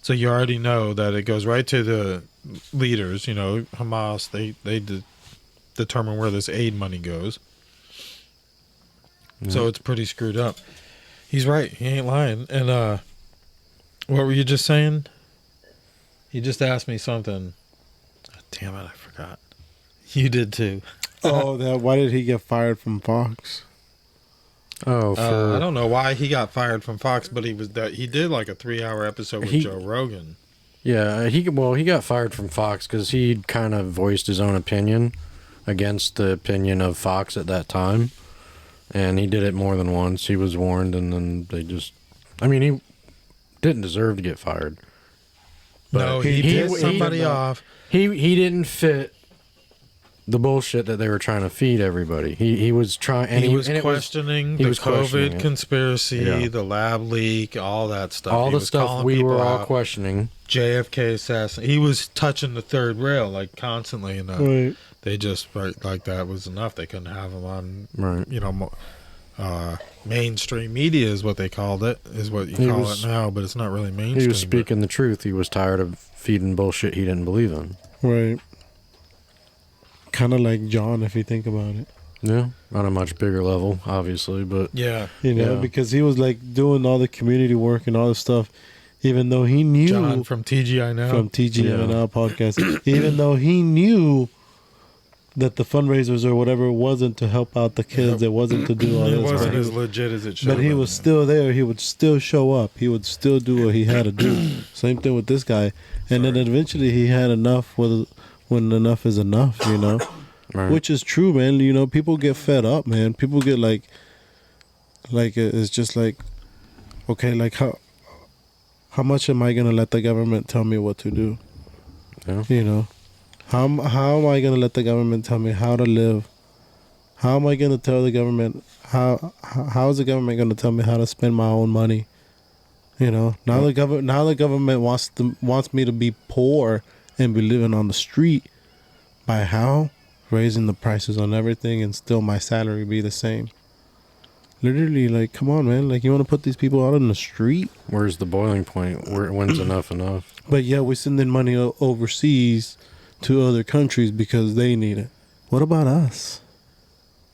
Speaker 2: So you already know that it goes right to the leaders, Hamas, they determine where this aid money goes. So it's pretty screwed up. He's right. He ain't lying. And what were you just saying? You just asked me something. Oh, damn it, I forgot. You did too.
Speaker 1: Why did he get fired from Fox?
Speaker 2: I don't know why he got fired from Fox, but he did like a 3-hour episode with Joe Rogan.
Speaker 3: Yeah, he got fired from Fox because he kind of voiced his own opinion against the opinion of Fox at that time. And he did it more than once. He was warned, and then he didn't deserve to get fired. But
Speaker 2: no, he pissed somebody off.
Speaker 3: He didn't fit the bullshit that they were trying to feed everybody. He was trying, and
Speaker 2: he was questioning the COVID conspiracy, the lab leak, all that stuff.
Speaker 3: All the stuff we were all questioning.
Speaker 2: JFK assassin. He was touching the third rail like constantly, and
Speaker 1: Right.
Speaker 2: they just like that was enough. They couldn't have him on, mainstream media is what they called it, is what you call it now, but it's not really mainstream.
Speaker 3: He was speaking the truth. He was tired of feeding bullshit he didn't believe in.
Speaker 1: Right. Kind of like John, if you think about it.
Speaker 3: Yeah, on a much bigger level, obviously, but
Speaker 2: yeah,
Speaker 1: because he was like doing all the community work and all the stuff, even though he knew
Speaker 2: John from TGI Now
Speaker 1: podcast, even though he knew that the fundraisers or whatever wasn't to help out the kids, it wasn't to do all this.
Speaker 2: It wasn't
Speaker 1: right?
Speaker 2: as legit as it should.
Speaker 1: But he was still there. He would still show up. He would still do what he had to do. Same thing with this guy. And then eventually he had enough when enough is enough,
Speaker 3: Right.
Speaker 1: Which is true, man. People get fed up, man. People get like it's just like, okay, like how much am I gonna let the government tell me what to do?
Speaker 3: Yeah.
Speaker 1: How am I gonna let the government tell me how to live? How am I gonna tell the government how is the government gonna tell me how to spend my own money? Now the government wants me to be poor and be living on the street. By how? Raising the prices on everything and still my salary be the same. Literally, like, come on, man. Like, you want to put these people out on the street?
Speaker 3: Where's the boiling point? When's enough?
Speaker 1: But yeah, we're sending money overseas to other countries because they need it. What about us?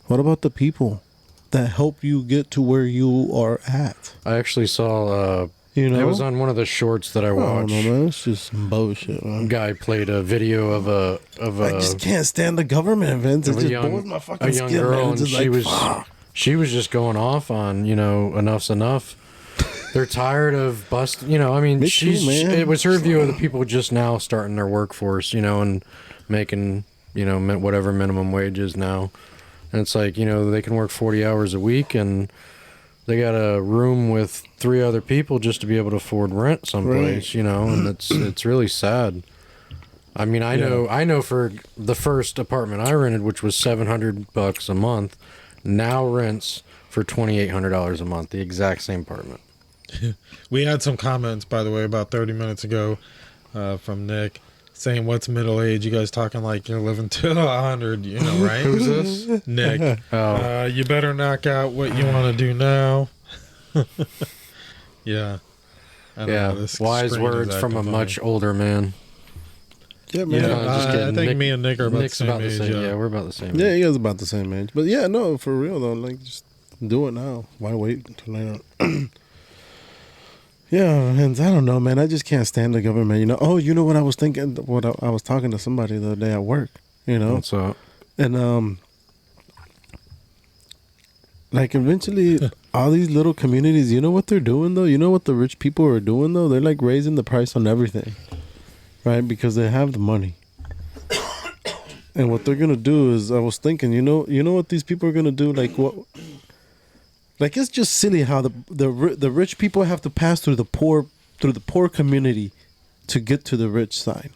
Speaker 1: What about the people that help you get to where you are at?
Speaker 3: I actually saw, it was on one of the shorts that I watched.
Speaker 1: Oh, no, man. It's just bullshit, man.
Speaker 3: Guy played a video of a
Speaker 1: I just can't stand the government, Vince. It just bores my fucking skin,
Speaker 3: girl,
Speaker 1: man. It's
Speaker 3: and she was just going off on, enough's enough. They're tired of busting, man. It was her view of the people just now starting their workforce, and making, whatever minimum wage is now. And it's like, they can work 40 hours a week and they got a room with 3 other people just to be able to afford rent someplace, and it's really sad. I mean, I know for the first apartment I rented, which was $700 a month, now rents for $2,800 a month, the exact same apartment.
Speaker 2: We had some comments, by the way, about 30 minutes ago from Nick saying, what's middle age? You guys talking like you're living to 100, right?
Speaker 3: Who's this?
Speaker 2: Nick. You better knock out what you want to do now. Yeah. I don't know, this
Speaker 3: wise
Speaker 2: screen
Speaker 3: words
Speaker 2: is
Speaker 3: from a
Speaker 2: acting
Speaker 3: much
Speaker 2: funny.
Speaker 3: older man.
Speaker 1: Yeah, man.
Speaker 3: Just kidding.
Speaker 2: I think me and Nick are about
Speaker 3: Nick's
Speaker 2: the same age.
Speaker 3: Yeah, we're about the same
Speaker 1: Yeah,
Speaker 3: age.
Speaker 1: you guys about the same age. But yeah, no, for real though, like just do it now. Why wait until later? Yeah, and I don't know, man. I just can't stand the government. Oh, you know what I was thinking? What I was talking to somebody the other day at work.
Speaker 3: What's up?
Speaker 1: And like eventually, all these little communities. You know what they're doing though? You know what the rich people are doing though? They're like raising the price on everything, right? Because they have the money. And what they're gonna do is, I was thinking, you know what these people are gonna do? Like what? Like it's just silly how the rich people have to pass through the poor community to get to the rich side.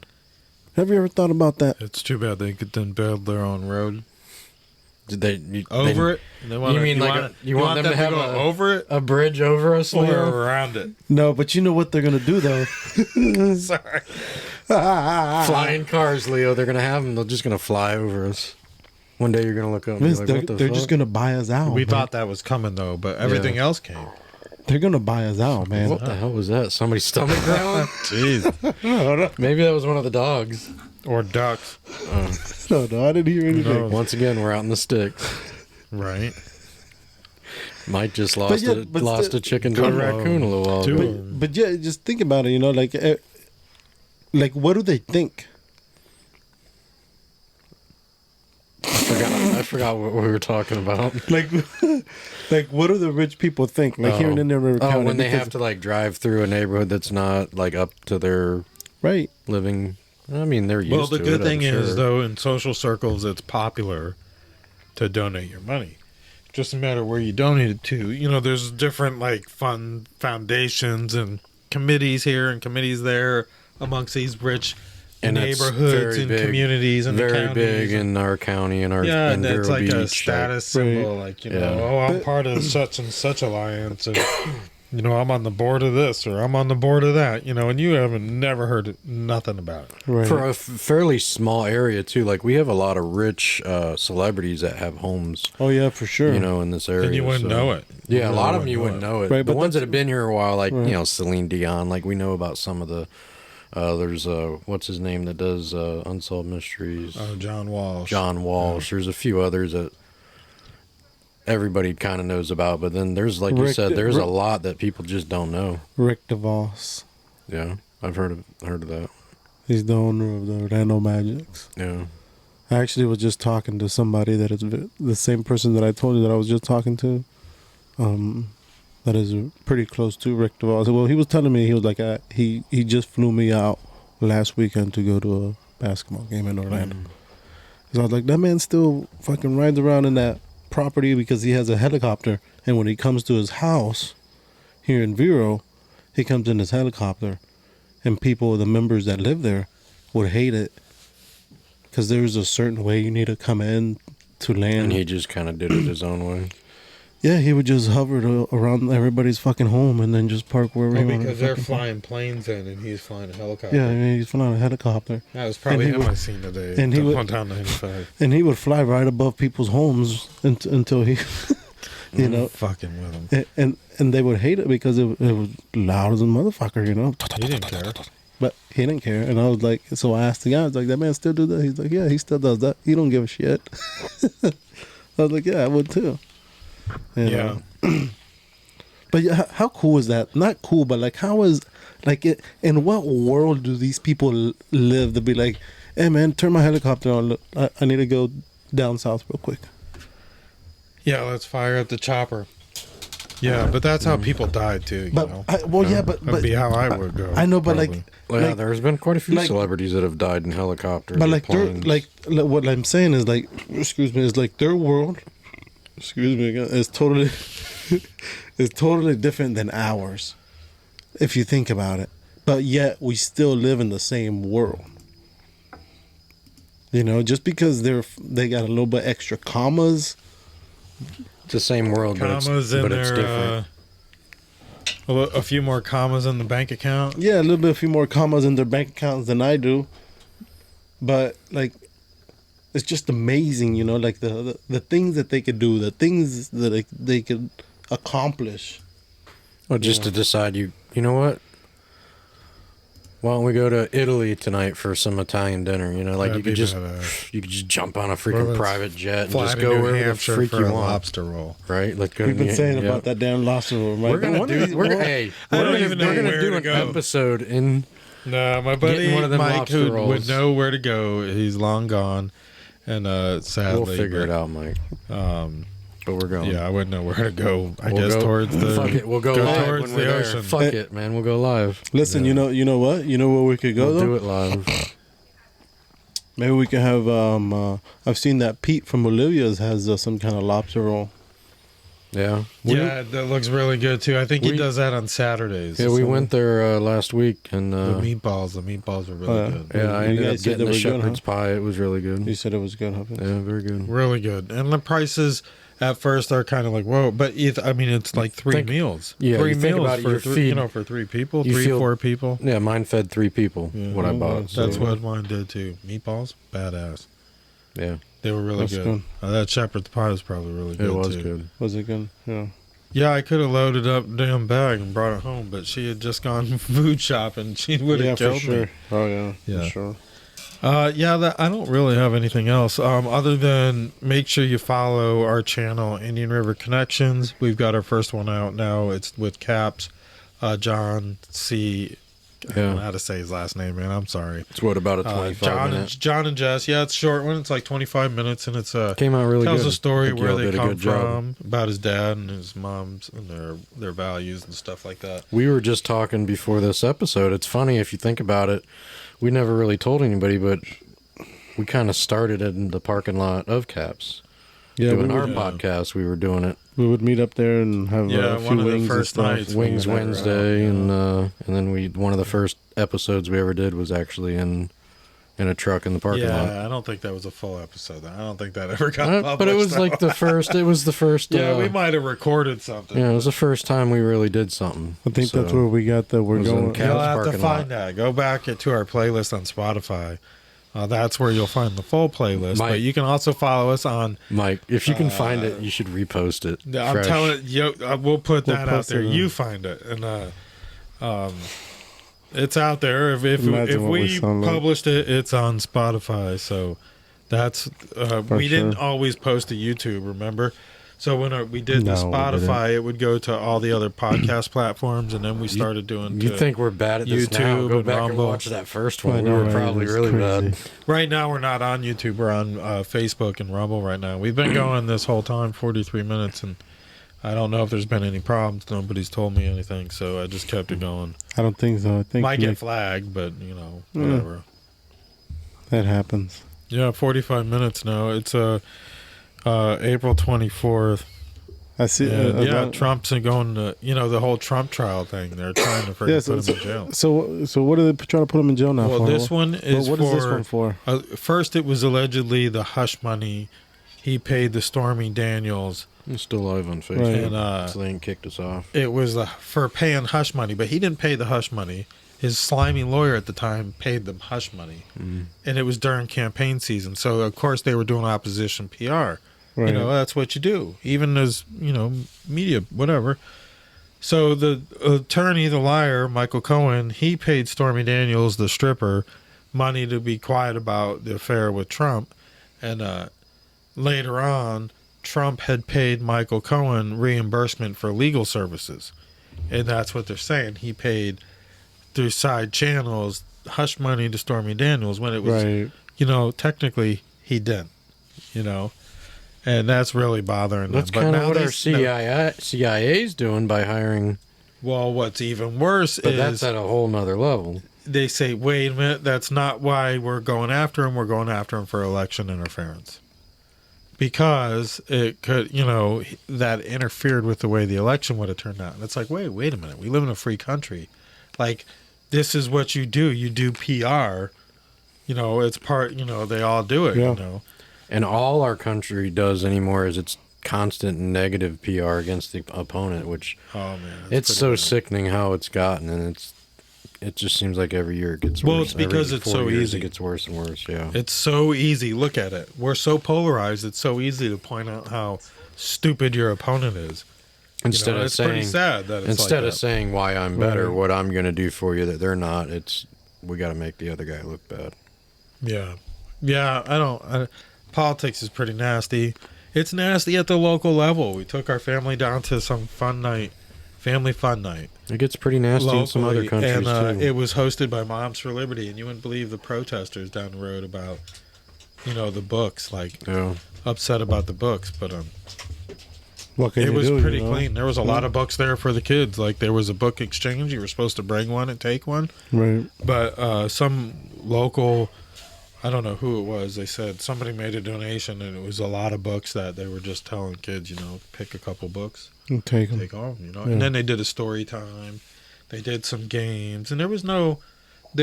Speaker 1: Have you ever thought about that?
Speaker 2: It's too bad they could then build their own road
Speaker 3: Did it?
Speaker 2: They wanna,
Speaker 3: You mean you want them to have
Speaker 2: go over it
Speaker 3: a bridge over us,
Speaker 2: or
Speaker 3: Leo?
Speaker 2: around it?
Speaker 1: No, but you know what they're gonna do though.
Speaker 2: Sorry.
Speaker 3: Flying cars, Leo. They're gonna have them. They're just gonna fly over us. One day you're gonna look up and be
Speaker 1: Vince,
Speaker 3: like,
Speaker 1: they're
Speaker 3: what the
Speaker 1: they're
Speaker 3: fuck?
Speaker 1: just gonna buy us out.
Speaker 2: We
Speaker 1: man.
Speaker 2: thought that was coming though, but everything else came.
Speaker 1: They're gonna buy us out, man.
Speaker 3: What the hell was that? Somebody's stomach growling?
Speaker 2: Jeez.
Speaker 3: Maybe that was one of the dogs.
Speaker 2: Or ducks.
Speaker 1: No, I didn't hear anything.
Speaker 2: No.
Speaker 3: Once again, we're out in the sticks.
Speaker 2: Right.
Speaker 3: Mike just lost
Speaker 1: yeah,
Speaker 3: a
Speaker 1: but
Speaker 3: lost
Speaker 1: still-
Speaker 3: a chicken to a raccoon a little while
Speaker 2: Two.
Speaker 3: ago.
Speaker 1: But yeah, just think about it. Like what do they think?
Speaker 3: I forgot what we were talking about.
Speaker 1: Like, like what do the rich people think? Like here in River County,
Speaker 3: when they
Speaker 1: because-
Speaker 3: have to like drive through a neighborhood that's not like up to their
Speaker 1: right?
Speaker 3: living. I mean, they're used
Speaker 2: Well,
Speaker 3: to
Speaker 2: the
Speaker 3: it.
Speaker 2: good
Speaker 3: I'm
Speaker 2: thing is,
Speaker 3: sure.
Speaker 2: though, in social circles, it's popular to donate your money. Just a matter where you donate it to. There's different like fund foundations and committees here and committees there amongst these rich
Speaker 3: And it's
Speaker 2: neighborhoods
Speaker 3: very
Speaker 2: and
Speaker 3: big,
Speaker 2: communities and the
Speaker 3: very
Speaker 2: counties.
Speaker 3: big in our county and our
Speaker 2: Yeah,
Speaker 3: in
Speaker 2: and it's
Speaker 3: Vero
Speaker 2: like a
Speaker 3: Beach,
Speaker 2: status symbol, like
Speaker 3: Yeah.
Speaker 2: oh, I'm part of such and such alliance, and I'm on the board of this or I'm on the board of that, and you haven't never heard nothing about it.
Speaker 1: Right.
Speaker 3: For a fairly small area too. Like we have a lot of rich celebrities that have homes,
Speaker 1: Oh yeah, for sure.
Speaker 3: in this area.
Speaker 2: And you wouldn't
Speaker 3: so-
Speaker 2: know it.
Speaker 3: Yeah, a lot of them
Speaker 2: wouldn't
Speaker 3: you
Speaker 2: know
Speaker 3: wouldn't
Speaker 2: it.
Speaker 3: know it.
Speaker 1: Right,
Speaker 3: The
Speaker 1: but
Speaker 3: ones that
Speaker 1: that's-
Speaker 3: have been here a while, like
Speaker 1: Right.
Speaker 3: Celine Dion, like we know about some of the. There's what's his name that does Unsolved Mysteries.
Speaker 2: John Walsh.
Speaker 3: John Walsh. There's a few others that everybody kind of knows about, but then there's like you
Speaker 1: Rick-
Speaker 3: said, there's
Speaker 1: Rick-
Speaker 3: a lot that people just don't know.
Speaker 1: Rick DeVos.
Speaker 3: Yeah, I've heard of that.
Speaker 1: He's the owner of the Orlando Magics.
Speaker 3: Yeah.
Speaker 1: I actually was just talking to somebody that is the same person that I told you that I was just talking to. That is pretty close to Rick DeVos. Well, he was telling me, he was like, he just flew me out last weekend to go to a basketball game in Orlando. So I was like, that man still fucking rides around in that property because he has a helicopter. And when he comes to his house here in Vero, he comes in his helicopter. And people, the members that live there, would hate it because there's a certain way you need to come in to land.
Speaker 3: And he just kind of did it his own way.
Speaker 1: Yeah, he would just hover around everybody's fucking home and then just park wherever he wanted.
Speaker 2: Because they're flying planes in and he's flying a helicopter.
Speaker 1: Yeah, I mean, he's flying a helicopter.
Speaker 2: That was probably
Speaker 1: And he
Speaker 2: him
Speaker 1: would-
Speaker 2: I seen today.
Speaker 1: and he would-
Speaker 2: on down 95.
Speaker 1: And he would fly right above people's homes until he, you know,
Speaker 2: Fucking with him.
Speaker 1: and they would hate it because it was loud as a motherfucker, you know.
Speaker 2: He didn't care.
Speaker 1: But he didn't care. And I was like, so I asked the guy, I was like, that man still do that? He's like, yeah, he still does that. He don't give a shit. I was like, yeah, I would too. You know? But yeah, how cool is that? Not cool, but like, how is, like, in what world do these people live to be like, hey man, turn my helicopter on. Look, I need to go down south real quick.
Speaker 2: Yeah, let's fire up the chopper. Yeah, but that's how people died too. You
Speaker 1: But
Speaker 2: know?
Speaker 1: but
Speaker 2: That'd be how I would go.
Speaker 1: I know, but
Speaker 2: probably.
Speaker 1: like,
Speaker 3: Well, yeah,
Speaker 1: like,
Speaker 3: there's been quite a few
Speaker 1: like-
Speaker 3: celebrities that have died in helicopters.
Speaker 1: but
Speaker 3: or
Speaker 1: like, they're,
Speaker 3: planes.
Speaker 1: like what I'm saying is like, excuse me, is like their world, excuse me, is totally, is totally different than ours, if you think about it. But yet we still live in the same world. You know, just because they got a little bit extra commas.
Speaker 3: it's the same world,
Speaker 2: commas in
Speaker 3: it's
Speaker 2: there.
Speaker 3: different.
Speaker 2: A few more commas in the bank account.
Speaker 1: Yeah, a few more commas in their bank accounts than I do. But like, it's just amazing, you know, like the things that they could do, the things that they could accomplish.
Speaker 3: Well, just to decide, you know what? Why don't we go to Italy tonight for some Italian dinner? You know, like
Speaker 2: That'd
Speaker 3: you could
Speaker 2: be
Speaker 3: just
Speaker 2: badass.
Speaker 3: you could just jump on a
Speaker 2: Or
Speaker 3: freaking
Speaker 2: let's
Speaker 3: private jet and
Speaker 2: Fly
Speaker 3: just
Speaker 2: to
Speaker 3: go
Speaker 2: New
Speaker 3: wherever the
Speaker 2: Hampshire
Speaker 3: freak
Speaker 2: for
Speaker 3: you
Speaker 2: a
Speaker 3: want.
Speaker 2: lobster roll.
Speaker 3: Right? Let's go.
Speaker 1: We've been
Speaker 3: to
Speaker 1: saying
Speaker 3: yeah.
Speaker 1: about that damn lobster roll, right?
Speaker 3: We're gonna do. We're gonna. Hey,
Speaker 2: I
Speaker 3: we're
Speaker 2: don't
Speaker 3: gonna,
Speaker 2: even know
Speaker 3: we're gonna
Speaker 2: where
Speaker 3: do
Speaker 2: to
Speaker 3: an
Speaker 2: go.
Speaker 3: episode in.
Speaker 2: No, my buddy
Speaker 3: Getting one of them
Speaker 2: Mike,
Speaker 3: lobster
Speaker 2: who
Speaker 3: rolls.
Speaker 2: would know where to go, he's long gone, and sadly,
Speaker 3: We'll figure it out, Mike. But we're going.
Speaker 2: Yeah, I wouldn't know where to go. I
Speaker 3: We'll
Speaker 2: guess
Speaker 3: go-
Speaker 2: towards the
Speaker 3: Fuck it. We'll go live
Speaker 2: towards
Speaker 3: when
Speaker 2: the
Speaker 3: we're there.
Speaker 2: ocean.
Speaker 3: Fuck it, man. We'll go live.
Speaker 1: Listen, you know what? You know where we could go
Speaker 3: We'll
Speaker 1: though?
Speaker 3: do it live.
Speaker 1: Maybe we can have. I've seen that Pete from Bolivia's has some kind of lobster roll.
Speaker 3: Yeah.
Speaker 2: Yeah, that looks really good too. I think he
Speaker 3: we-
Speaker 2: does that on Saturdays.
Speaker 3: Yeah, we went there last week, and
Speaker 2: The meatballs are really
Speaker 1: yeah.
Speaker 2: good.
Speaker 3: yeah, I
Speaker 1: You
Speaker 3: ended up
Speaker 1: guys said
Speaker 3: getting
Speaker 1: they
Speaker 3: the
Speaker 1: were good,
Speaker 3: shepherd's pie. It was really
Speaker 1: You
Speaker 3: good.
Speaker 1: said it was good, huh?
Speaker 3: Yeah, very good.
Speaker 2: Really good. And the prices at first are kind of like, whoa, but it's like three meals.
Speaker 3: Yeah,
Speaker 2: three
Speaker 3: you think
Speaker 2: meals
Speaker 3: about it,
Speaker 2: for
Speaker 3: your
Speaker 2: three,
Speaker 3: feed-
Speaker 2: for three people,
Speaker 3: you feel-
Speaker 2: 4 people.
Speaker 3: Yeah, mine fed 3 people. What I bought. So,
Speaker 2: That's what mine did too. Meatballs, badass.
Speaker 3: Yeah,
Speaker 2: They were really
Speaker 1: That's
Speaker 2: good.
Speaker 1: good.
Speaker 2: That shepherd's pie was probably really good
Speaker 3: it was
Speaker 2: too.
Speaker 3: good.
Speaker 1: Was it good? Yeah.
Speaker 2: Yeah, I could have loaded up a damn bag and brought it home, but she had just gone food shopping. She would have
Speaker 1: Yeah, for
Speaker 2: killed
Speaker 1: sure.
Speaker 2: me.
Speaker 1: Oh yeah,
Speaker 2: Yeah.
Speaker 1: for sure.
Speaker 2: I don't really have anything else other than make sure you follow our channel, Indian River Connections. We've got our first one out now. It's with Caps, John C. I don't know how to say his last name, man. I'm sorry.
Speaker 3: It's what about a 25 minute?
Speaker 2: John and Jess. Yeah, it's a short one. It's like 25 minutes, and it's
Speaker 3: Came out really
Speaker 2: tells
Speaker 3: good.
Speaker 2: a story
Speaker 3: I think
Speaker 2: where
Speaker 3: y'all
Speaker 2: they
Speaker 3: did a
Speaker 2: come
Speaker 3: good job.
Speaker 2: from, about his dad and his mom's and their values and stuff like that.
Speaker 3: We were just talking before this episode. It's funny if you think about it. We never really told anybody, but we kind of started in the parking lot of Caps.
Speaker 1: Yeah,
Speaker 3: doing
Speaker 1: we
Speaker 3: our
Speaker 1: would,
Speaker 3: podcast, we were doing it
Speaker 1: we would meet up there and have
Speaker 2: Yeah,
Speaker 1: a few
Speaker 2: one of the
Speaker 1: wings
Speaker 2: first
Speaker 1: and stuff.
Speaker 2: nights.
Speaker 3: Wings
Speaker 2: we were there,
Speaker 3: Wednesday,
Speaker 2: yeah.
Speaker 3: and then one of the first episodes we ever did was actually in a truck in the parking lot.
Speaker 2: Yeah, I don't think that was a full episode. I don't think that ever got published.
Speaker 3: But it was
Speaker 2: though.
Speaker 3: like the first. It was the first.
Speaker 2: Yeah, we might have recorded something.
Speaker 3: Yeah, it was the first time we really did something.
Speaker 1: I think
Speaker 3: So,
Speaker 1: that's where we got that. We're
Speaker 3: it was in
Speaker 1: going.
Speaker 3: Caps
Speaker 2: You'll have to
Speaker 3: parking
Speaker 2: find
Speaker 3: lot.
Speaker 2: that. Go back to our playlist on Spotify. That's where you'll find the full playlist.
Speaker 3: Mike.
Speaker 2: But you can also follow us on.
Speaker 3: Mike, if you can find it, you should repost it.
Speaker 2: I'm
Speaker 3: fresh.
Speaker 2: telling you, we'll put
Speaker 1: We'll
Speaker 2: that out
Speaker 1: post
Speaker 2: there.
Speaker 1: it on-
Speaker 2: You find it, and it's out there. If
Speaker 1: Imagine what we
Speaker 2: we
Speaker 1: sound like.
Speaker 2: published it, it's on Spotify. So that's we didn't
Speaker 1: sure.
Speaker 2: always post to YouTube. Remember. So when we did the
Speaker 1: No, we
Speaker 2: Spotify, it would go to all the other podcast platforms, and then we started doing.
Speaker 3: You
Speaker 2: to-
Speaker 3: think we're bad at this now?
Speaker 2: YouTube
Speaker 3: Go
Speaker 2: and
Speaker 3: back
Speaker 2: Rumble.
Speaker 3: and watch that first
Speaker 1: I
Speaker 3: one. We
Speaker 1: know,
Speaker 3: were
Speaker 1: right?
Speaker 3: probably
Speaker 1: It's
Speaker 3: really
Speaker 1: crazy.
Speaker 3: bad.
Speaker 2: Right now, we're not on YouTube. We're on Facebook and Rumble right now. We've been going this whole time, 43 minutes, and I don't know if there's been any problems. Nobody's told me anything, so I just kept it going.
Speaker 1: I don't think so. I think
Speaker 2: Might get
Speaker 1: Nick-
Speaker 2: flagged, but, whatever.
Speaker 1: that happens.
Speaker 2: Yeah, 45 minutes now. It's April 24th.
Speaker 1: I see.
Speaker 2: Yeah, Trump's going to, the whole Trump trial thing. They're trying to freaking put him in jail.
Speaker 1: So what are they trying to put him in jail now
Speaker 2: Well,
Speaker 1: for?
Speaker 2: this one is
Speaker 1: what
Speaker 2: for.
Speaker 1: is this one for?
Speaker 2: First, it was allegedly the hush money he paid the Stormy Daniels.
Speaker 3: He's still live on Facebook.
Speaker 1: Right.
Speaker 2: And
Speaker 3: So they ain't kicked us off.
Speaker 2: it was for paying hush money, but he didn't pay the hush money. His slimy lawyer at the time paid them hush money, and it was during campaign season. So of course they were doing opposition PR.
Speaker 1: Right.
Speaker 2: That's what you do, even as media, whatever. So the attorney, the liar, Michael Cohen, he paid Stormy Daniels, the stripper, money to be quiet about the affair with Trump, and later on, Trump had paid Michael Cohen reimbursement for legal services, and that's what they're saying. He paid through side channels hush money to Stormy Daniels when it was,
Speaker 1: Right.
Speaker 2: technically he didn't, and that's really bothering them.
Speaker 3: That's
Speaker 2: But
Speaker 3: kind of
Speaker 2: now
Speaker 3: what
Speaker 2: they-
Speaker 3: our CIA's doing by hiring.
Speaker 2: Well, what's even worse
Speaker 3: But
Speaker 2: is
Speaker 3: that's at a whole nother level.
Speaker 2: they say, wait a minute, that's not why we're going after him. We're going after him for election interference. Because it could, that interfered with the way the election would have turned out. And it's like, wait a minute. We live in a free country. Like, this is what you do. You do PR. It's part, they all do it,
Speaker 1: Yeah.
Speaker 3: And all our country does anymore is it's constant negative PR against the opponent, which
Speaker 2: Oh, man.
Speaker 3: it's so sickening how it's gotten, and it just seems like every year it gets worse.
Speaker 2: Well, it's because
Speaker 3: Every
Speaker 2: it's
Speaker 3: 4
Speaker 2: so
Speaker 3: years
Speaker 2: easy.
Speaker 3: It gets worse and worse, yeah.
Speaker 2: It's so easy. Look at it. We're so polarized. It's so easy to point out how stupid your opponent is.
Speaker 3: Instead of
Speaker 2: it's pretty
Speaker 3: saying,
Speaker 2: sad that it's
Speaker 3: instead
Speaker 2: like
Speaker 3: of saying why I'm better,
Speaker 1: Right.
Speaker 3: what I'm going to do for you that they're not, it's we got to make the other guy look bad.
Speaker 2: Yeah. Politics is pretty nasty. It's nasty at the local level. We took our family down to some family fun night.
Speaker 3: It gets pretty nasty in some other
Speaker 2: locally,
Speaker 3: countries
Speaker 2: and
Speaker 3: too.
Speaker 2: it was hosted by Moms for Liberty, and you wouldn't believe the protesters down the road about, the books, like
Speaker 3: Yeah.
Speaker 2: upset about the books, but
Speaker 1: What can
Speaker 2: it
Speaker 1: you
Speaker 2: was
Speaker 1: do,
Speaker 2: pretty clean. There was a lot of books there for the kids. Like there was a book exchange. You were supposed to bring one and take one,
Speaker 1: Right.
Speaker 2: but some local, I don't know who it was. They said somebody made a donation, and it was a lot of books that they were just telling kids, pick a couple books,
Speaker 1: And take them.
Speaker 2: take home,
Speaker 1: Yeah.
Speaker 2: And then they did a story time. They did some games, and there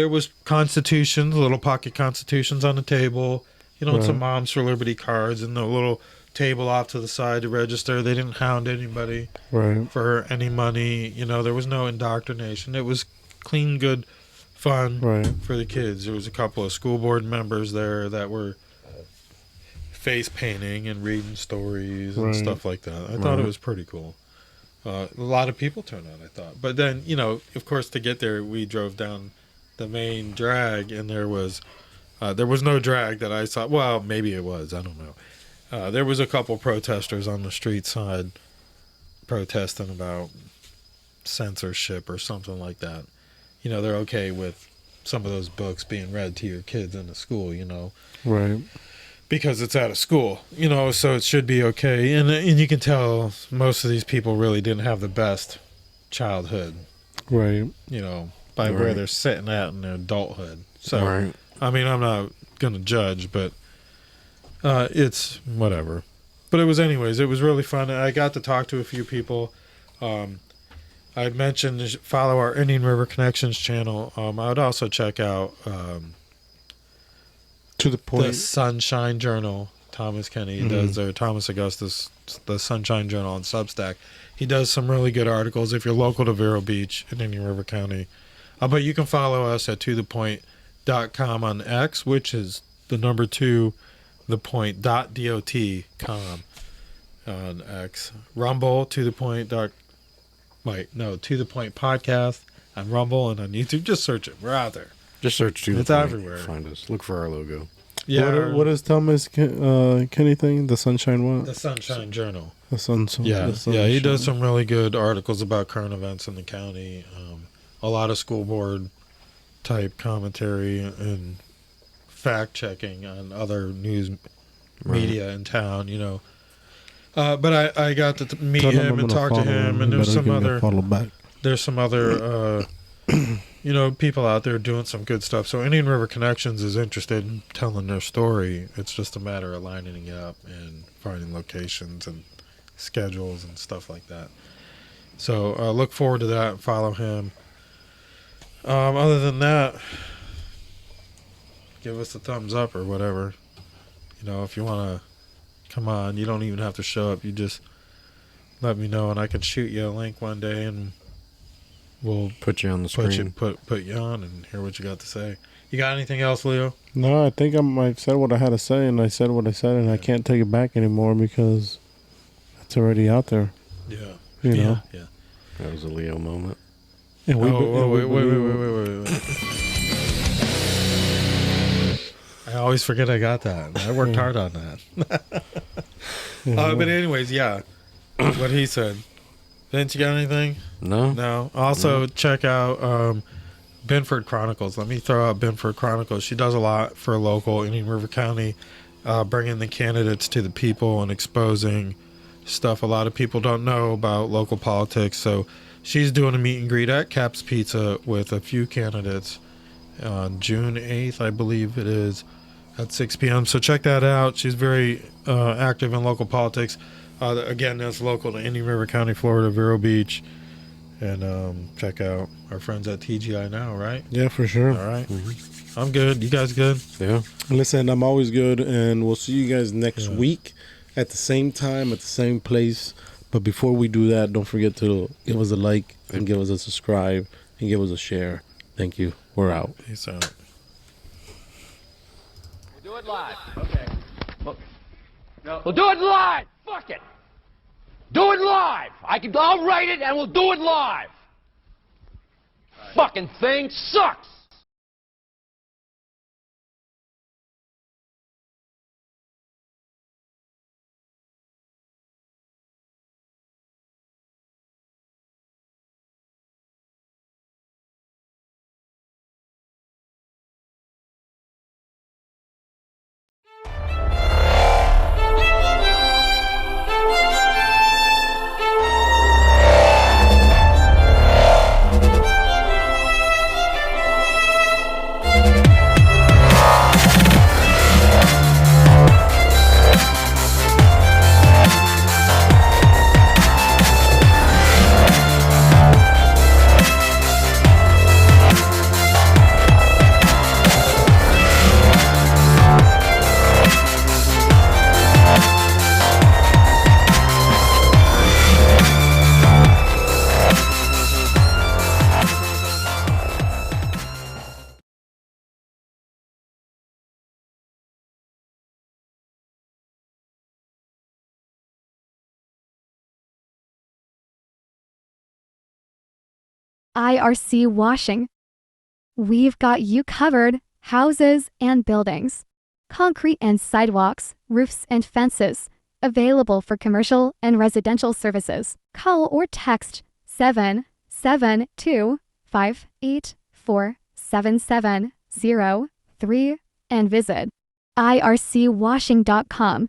Speaker 2: was constitutions, little pocket constitutions on the table, and
Speaker 1: Right.
Speaker 2: some Moms for Liberty cards, and the little table off to the side to register. They didn't hound anybody
Speaker 1: Right.
Speaker 2: for any money. There was no indoctrination. It was clean, good fun
Speaker 1: Right.
Speaker 2: for the kids. There was a couple of school board members there that were face painting and reading stories and
Speaker 1: Right.
Speaker 2: stuff like that. I thought it was pretty cool. A lot of people turned out, I thought. But then, of course, to get there, we drove down the main drag, and there was no drag that I saw. Well, maybe it was. I don't know. There was a couple protesters on the street side protesting about censorship or something like that. They're okay with some of those books being read to your kids in the school,
Speaker 1: Right.
Speaker 2: because it's at a school, so it should be okay. And you can tell most of these people really didn't have the best childhood,
Speaker 1: Right.
Speaker 2: by where
Speaker 3: Right.
Speaker 2: they're sitting at in their adulthood. So,
Speaker 3: Right.
Speaker 2: I mean, I'm not going to judge, but it's whatever. But it was really fun. I got to talk to a few people. I mentioned follow our Indian River Connections channel. I would also check out
Speaker 1: To the point.
Speaker 2: the Sunshine Journal. Thomas Kenny does, or Thomas Augustus, the Sunshine Journal on Substack. He does some really good articles if you're local to Vero Beach in Indian River County. But you can follow us at tothepoint.com on X, which is the number 2, thepoint.dot.com on X. Rumble, to the point. To the Point podcast on Rumble and on YouTube. Just search it. We're out there.
Speaker 3: Just search to
Speaker 2: It's
Speaker 3: the point.
Speaker 2: everywhere.
Speaker 3: Find us. Look for our logo.
Speaker 2: Yeah.
Speaker 1: What is Thomas Kenny thing? The Sunshine what?
Speaker 2: the Sunshine Journal?
Speaker 1: The Sunshine.
Speaker 2: Yeah,
Speaker 1: the
Speaker 2: yeah, he does
Speaker 1: Sunshine.
Speaker 2: some really good articles about current events in the county. A lot of school board type commentary and fact checking on other news media in town. But I got to meet
Speaker 1: Tell him
Speaker 2: him
Speaker 1: I'm
Speaker 2: and
Speaker 1: gonna
Speaker 2: talk to
Speaker 1: follow
Speaker 2: him, and
Speaker 1: He
Speaker 2: there's
Speaker 1: better
Speaker 2: some
Speaker 1: give me a
Speaker 2: other
Speaker 1: follow back.
Speaker 2: people out there doing some good stuff. So Indian River Connections is interested in telling their story. It's just a matter of lining it up and finding locations and schedules and stuff like that. So look forward to that and follow him. Other than that, give us a thumbs up or whatever. If you want to come on, you don't even have to show up. You just let me know, and I can shoot you a link one day, and we'll
Speaker 3: Put you on the screen.
Speaker 2: put you on and hear what you got to say. You got anything else, Leo?
Speaker 1: No, I think I said what I had to say, and I said what I said, and I can't take it back anymore because it's already out there.
Speaker 2: Yeah.
Speaker 1: You know?
Speaker 2: Yeah.
Speaker 3: That was a Leo moment.
Speaker 1: And we,
Speaker 2: Wait. I always forget I got that. I worked hard on that. But anyways, yeah. What he said. Vince, you got anything?
Speaker 3: No?
Speaker 2: No. Also, check out Binford Chronicles. Let me throw out Binford Chronicles. She does a lot for local Indian River County, bringing the candidates to the people and exposing stuff a lot of people don't know about local politics. So she's doing a meet and greet at Cap's Pizza with a few candidates on June 8th, I believe it is, at 6 p.m. So check that out. She's very active in local politics. Again, that's local to Indian River County, Florida, Vero Beach. And check out our friends at TGI Now, right?
Speaker 1: Yeah, for sure.
Speaker 2: All right. I'm good. You guys good?
Speaker 3: Yeah.
Speaker 1: Listen, I'm always good, and we'll see you guys next week at the same time, at the same place. But before we do that, don't forget to give us a like and give us a subscribe and give us a share. Thank you. We're out.
Speaker 2: Peace out.
Speaker 7: We'll do it live. Okay. We'll do it live. Fuck it. Do it live. I'll write it and we'll do it live. Fucking thing sucks.
Speaker 8: IRC Washing. We've got you covered, houses and buildings, concrete and sidewalks, roofs and fences, available for commercial and residential services. Call or text 772-584-7703 and visit ircwashing.com.